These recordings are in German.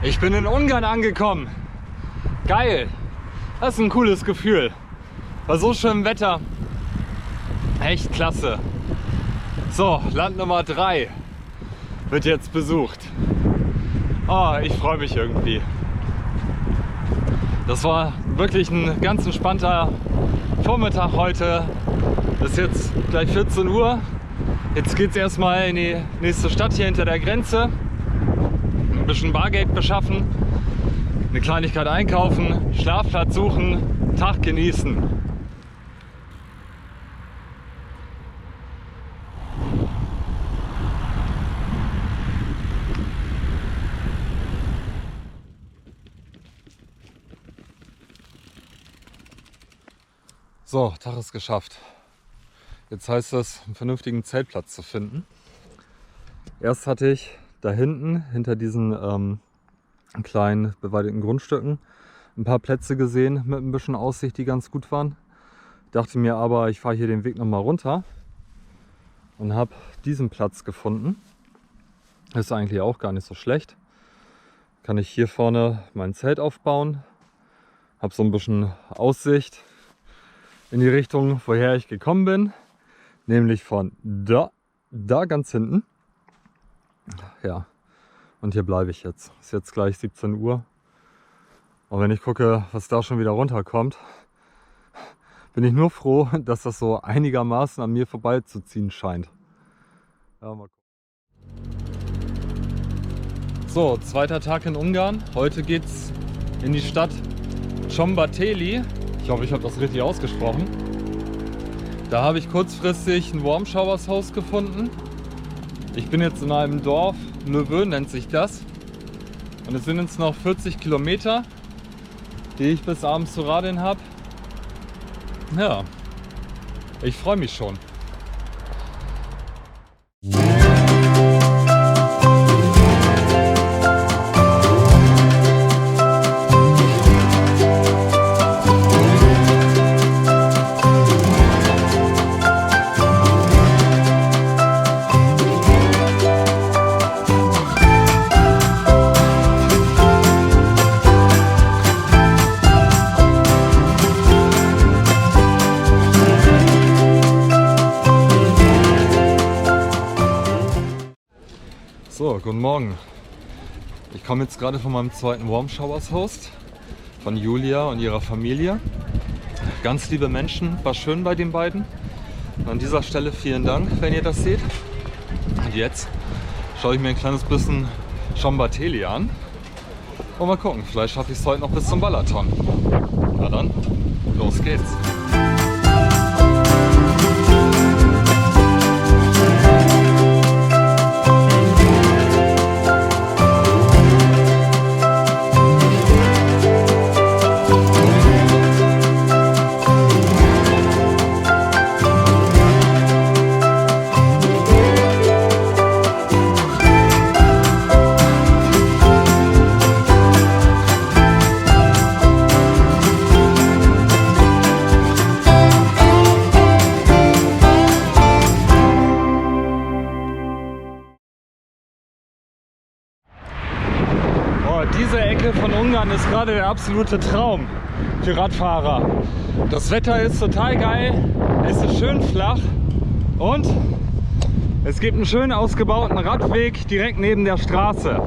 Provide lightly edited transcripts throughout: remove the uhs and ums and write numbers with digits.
Ich bin in Ungarn angekommen. Geil. Das ist ein cooles Gefühl. Bei so schönem Wetter. Echt klasse. So, Land Nummer 3 wird jetzt besucht. Oh, ich freue mich irgendwie. Das war wirklich ein ganz entspannter Vormittag heute. Es ist jetzt gleich 14 Uhr. Jetzt geht es erstmal in die nächste Stadt hier hinter der Grenze. Ein bisschen Bargeld beschaffen, eine Kleinigkeit einkaufen, Schlafplatz suchen, Tag genießen. So, Tag ist geschafft. Jetzt heißt es, einen vernünftigen Zeltplatz zu finden. Erst hatte ich da hinten, hinter diesen kleinen bewaldeten Grundstücken, ein paar Plätze gesehen mit ein bisschen Aussicht, die ganz gut waren. Dachte mir aber, ich fahre hier den Weg nochmal runter und habe diesen Platz gefunden. Ist eigentlich auch gar nicht so schlecht. Kann ich hier vorne mein Zelt aufbauen. Habe so ein bisschen Aussicht in die Richtung, woher ich gekommen bin. Nämlich von da ganz hinten. Ja, und hier bleibe ich jetzt. Ist jetzt gleich 17 Uhr. Und wenn ich gucke, was da schon wieder runterkommt, bin ich nur froh, dass das so einigermaßen an mir vorbeizuziehen scheint. Ja, mal gucken. So, zweiter Tag in Ungarn. Heute geht's in die Stadt Szombathely. Ich hoffe, ich habe das richtig ausgesprochen. Da habe ich kurzfristig ein Warm Showers Haus gefunden. Ich bin jetzt in einem Dorf, Löwe nennt sich das. Und es sind jetzt noch 40 Kilometer, die ich bis abends zu radeln habe. Ja, ich freue mich schon. So, guten Morgen. Ich komme jetzt gerade von meinem zweiten Warm Showers Host von Julia und ihrer Familie. Ganz liebe Menschen, war schön bei den beiden. An dieser Stelle vielen Dank, wenn ihr das seht. Und jetzt schaue ich mir ein kleines bisschen Szombathely an. Und mal gucken, vielleicht schaffe ich es heute noch bis zum Balaton. Na dann, los geht's. Diese Ecke von Ungarn ist gerade der absolute Traum für Radfahrer. Das Wetter ist total geil, es ist schön flach und es gibt einen schön ausgebauten Radweg direkt neben der Straße.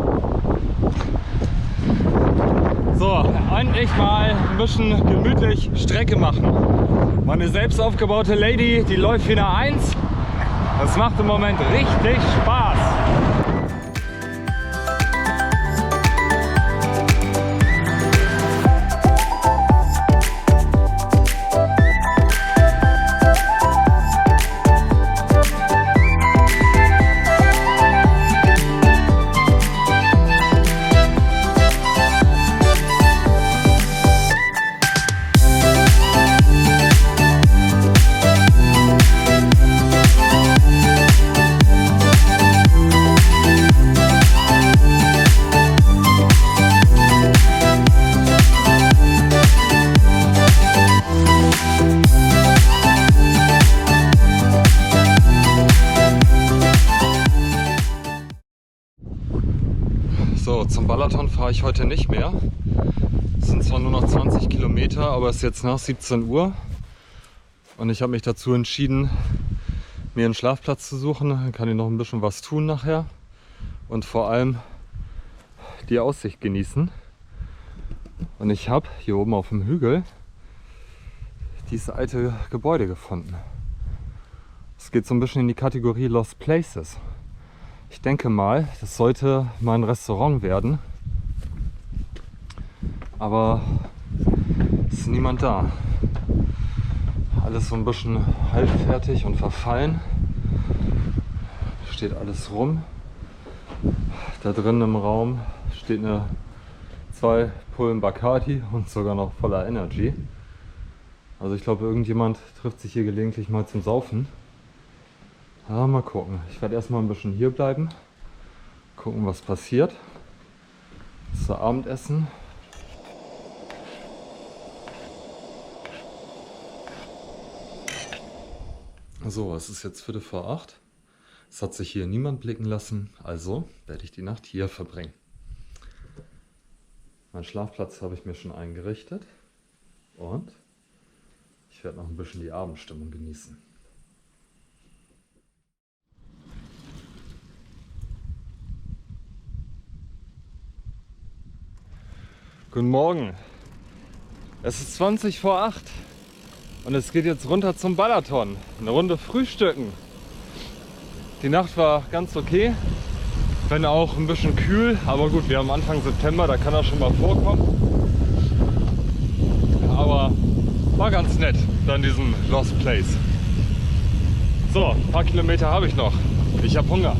So, endlich mal ein bisschen gemütlich Strecke machen. Meine selbst aufgebaute Lady, die läuft wieder 1. Das macht im Moment richtig Spaß. So, zum Balaton fahre ich heute nicht mehr. Es sind zwar nur noch 20 Kilometer, aber es ist jetzt nach 17 Uhr. Und ich habe mich dazu entschieden, mir einen Schlafplatz zu suchen. Dann kann ich noch ein bisschen was tun nachher. Und vor allem die Aussicht genießen. Und ich habe hier oben auf dem Hügel dieses alte Gebäude gefunden. Es geht so ein bisschen in die Kategorie Lost Places. Ich denke mal, das sollte mal ein Restaurant werden. Aber es ist niemand da. Alles so ein bisschen halbfertig und verfallen. Steht alles rum. Da drin im Raum steht eine 2 Pullen Bacardi und sogar noch voller Energy. Also ich glaube, irgendjemand trifft sich hier gelegentlich mal zum Saufen. Ja, mal gucken. Ich werde erstmal ein bisschen hier bleiben. Gucken, was passiert. Zu Abendessen. So, es ist jetzt 7:45. Es hat sich hier niemand blicken lassen, also werde ich die Nacht hier verbringen. Meinen Schlafplatz habe ich mir schon eingerichtet und ich werde noch ein bisschen die Abendstimmung genießen. Guten Morgen. Es ist 7:20 und es geht jetzt runter zum Balaton. Eine Runde frühstücken. Die Nacht war ganz okay, wenn auch ein bisschen kühl, aber gut, wir haben Anfang September, da kann das schon mal vorkommen. Aber war ganz nett, dann diesem Lost Place. So, ein paar Kilometer habe ich noch. Ich habe Hunger.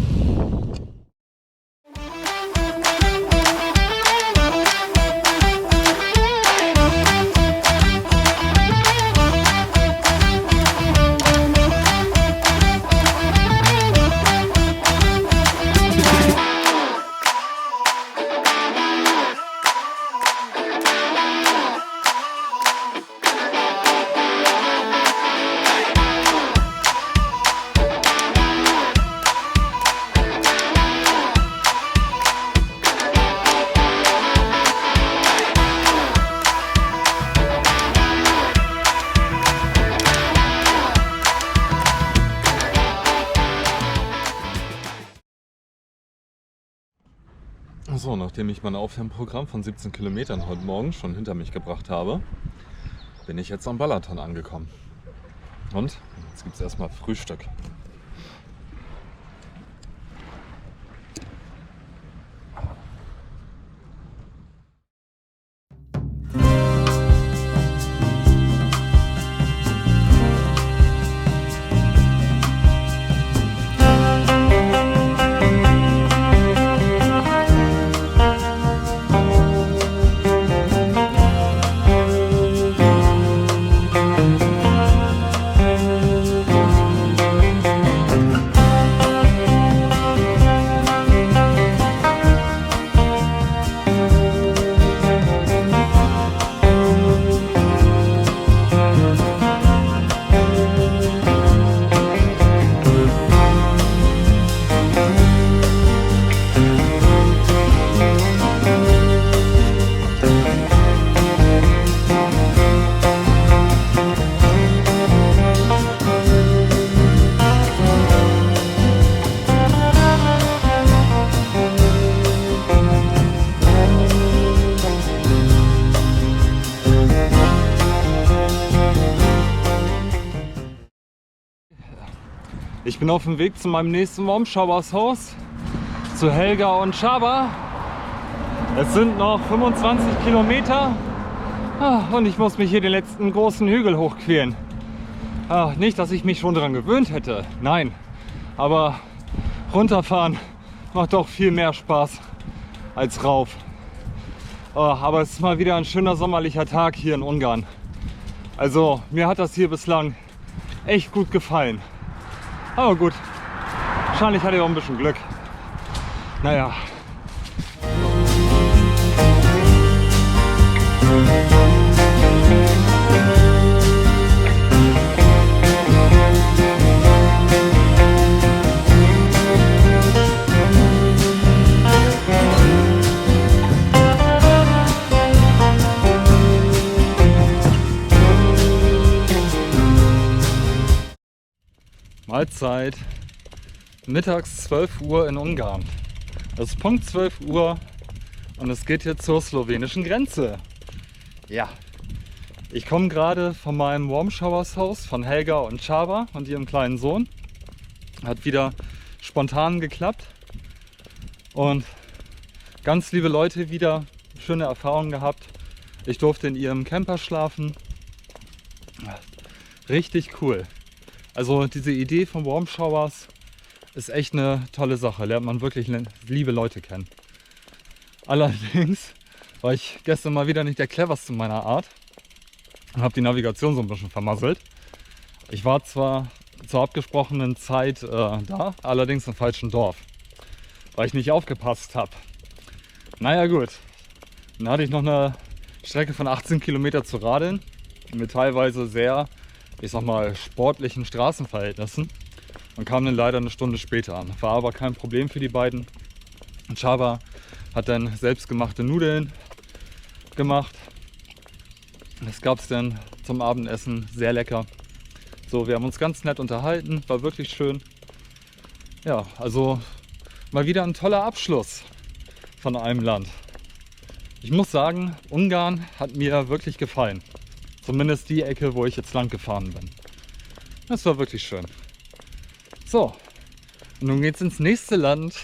So, nachdem ich mein Aufwärmprogramm von 17 Kilometern heute Morgen schon hinter mich gebracht habe, bin ich jetzt am Balaton angekommen. Und jetzt gibt es erstmal Frühstück. Ich bin auf dem Weg zu meinem nächsten Warmschauershaus, zu Helga und Chaba. Es sind noch 25 Kilometer und ich muss mich hier den letzten großen Hügel hochquälen. Nicht, dass ich mich schon daran gewöhnt hätte, nein, aber runterfahren macht doch viel mehr Spaß als rauf. Aber es ist mal wieder ein schöner sommerlicher Tag hier in Ungarn. Also mir hat das hier bislang echt gut gefallen. Aber gut, wahrscheinlich hatte ich auch ein bisschen Glück. Naja. Halbzeit mittags 12 Uhr in Ungarn. Es ist Punkt 12 Uhr und es geht hier zur slowenischen Grenze. Ja, ich komme gerade von meinem Warm Showers Haus von Helga und Csaba und ihrem kleinen Sohn. Hat wieder spontan geklappt und ganz liebe Leute wieder, schöne Erfahrungen gehabt. Ich durfte in ihrem Camper schlafen. Richtig cool. Also diese Idee von Warm Showers ist echt eine tolle Sache. Lernt man wirklich liebe Leute kennen. Allerdings war ich gestern mal wieder nicht der cleverste meiner Art und habe die Navigation so ein bisschen vermasselt. Ich war zwar zur abgesprochenen Zeit da, allerdings im falschen Dorf, weil ich nicht aufgepasst habe. Naja gut, dann hatte ich noch eine Strecke von 18 Kilometer zu radeln, mit teilweise sehr, ich sag mal, sportlichen Straßenverhältnissen und kam dann leider eine Stunde später an. War aber kein Problem für die beiden. Csaba hat dann selbstgemachte Nudeln gemacht. Das gab es dann zum Abendessen, sehr lecker. So, wir haben uns ganz nett unterhalten, war wirklich schön. Ja, also mal wieder ein toller Abschluss von einem Land. Ich muss sagen, Ungarn hat mir wirklich gefallen. Zumindest die Ecke, wo ich jetzt lang gefahren bin. Das war wirklich schön. So, und nun geht's ins nächste Land.